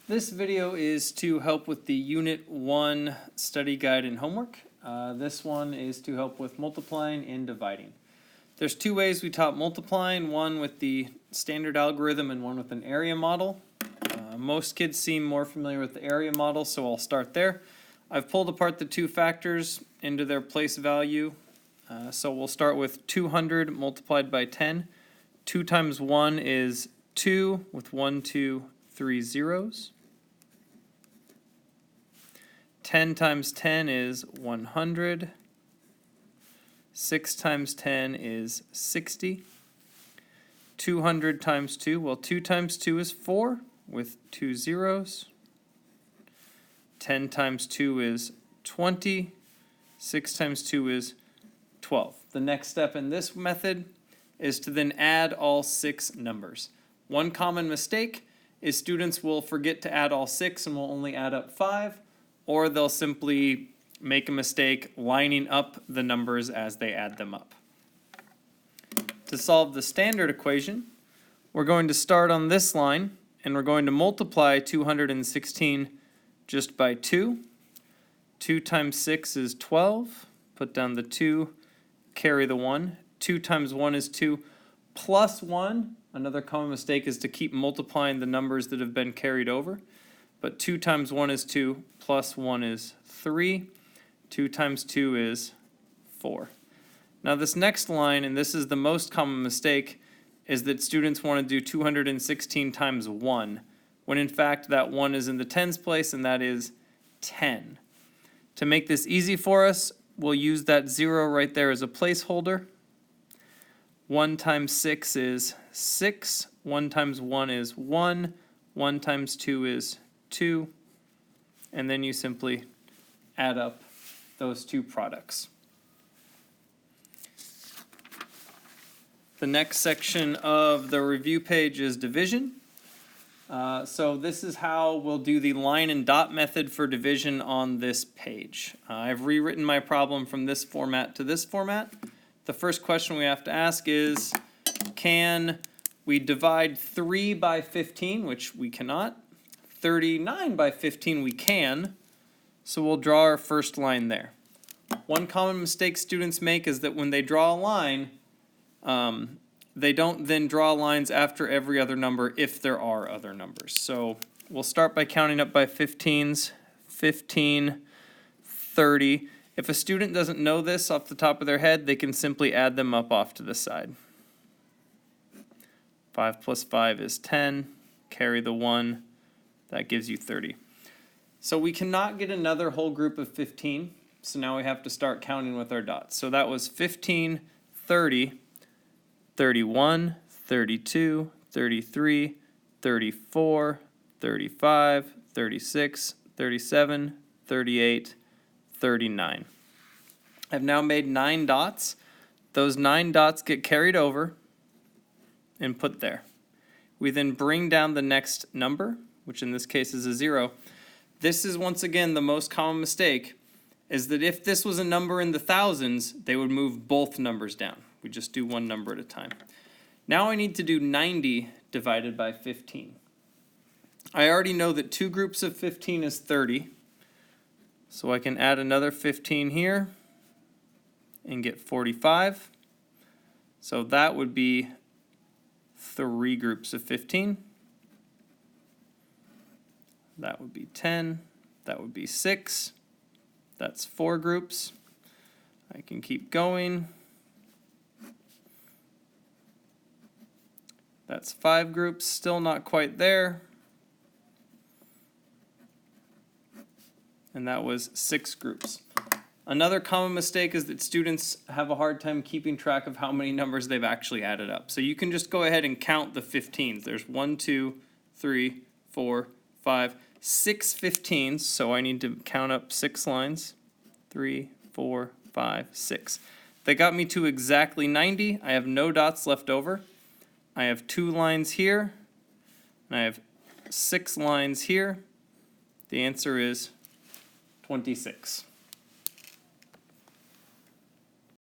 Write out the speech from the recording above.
This video is to help with the Unit 1 study guide and homework. This one is to help with multiplying and dividing. There's two ways we taught multiplying, one with the standard algorithm and one with an area model. Most kids seem more familiar with the area model, so I'll start there. I've pulled apart the two factors into their place value. So we'll start with 200 multiplied by 10. 2 times 1 is 2 with 1, 2, 3 zeros. 10 times 10 is 100. 6 times 10 is 60. 200 times 2, well, 2 times 2 is 4 with 2 zeros. 10 times 2 is 20. 6 times 2 is 12. The next step in this method is to then add all 6 numbers. One common mistake is students will forget to add all 6 and will only add up 5, or they'll simply make a mistake lining up the numbers as they add them up. To solve the standard equation, we're going to start on this line and we're going to multiply 216 just by 2. 2 times 6 is 12. Put down the 2, carry the 1. 2 times 1 is 2 plus 1. Another common mistake is to keep multiplying the numbers that have been carried over. But 2 times 1 is 2, plus 1 is 3. 2 times 2 is 4. Now this next line, and this is the most common mistake, is that students want to do 216 times 1, when in fact that 1 is in the tens place, and that is 10. To make this easy for us, we'll use that 0 right there as a placeholder. 1 times 6 is 6. 1 times 1 is 1. 1 times 2 is 2, and then you simply add up those two products. The next section of the review page is division. So this is how we'll do the line and dot method for division on this page. I've rewritten my problem from this format to this format. The first question we have to ask is, can we divide 3 by 15, which we cannot. 39 by 15 we can, so we'll draw our first line there. One common mistake students make is that when they draw a line, they don't then draw lines after every other number if there are other numbers. So we'll start by counting up by 15s, 15, 30. If a student doesn't know this off the top of their head, they can simply add them up off to the side. 5 plus 5 is 10, carry the 1. That gives you 30. So we cannot get another whole group of 15, so now we have to start counting with our dots. So that was 15, 30, 31, 32, 33, 34, 35, 36, 37, 38, 39. I've now made 9 dots. Those 9 dots get carried over and put there. We then bring down the next number, which in this case is a 0. This is once again the most common mistake, is that if this was a number in the thousands, they would move both numbers down. We just do one number at a time. Now I need to do 90 divided by 15. I already know that 2 groups of 15 is 30, so I can add another 15 here and get 45. So that would be 3 groups of 15. That would be 10. That would be 6. That's 4 groups. I can keep going. That's 5 groups, still not quite there. And that was 6 groups. Another common mistake is that students have a hard time keeping track of how many numbers they've actually added up. So you can just go ahead and count the 15s. There's 1, 2, 3, 4, 5, 6 15s, so I need to count up 6 lines. 3, 4, 5, 6. They got me to exactly 90. I have no dots left over. I have 2 lines here, and I have 6 lines here. The answer is 26.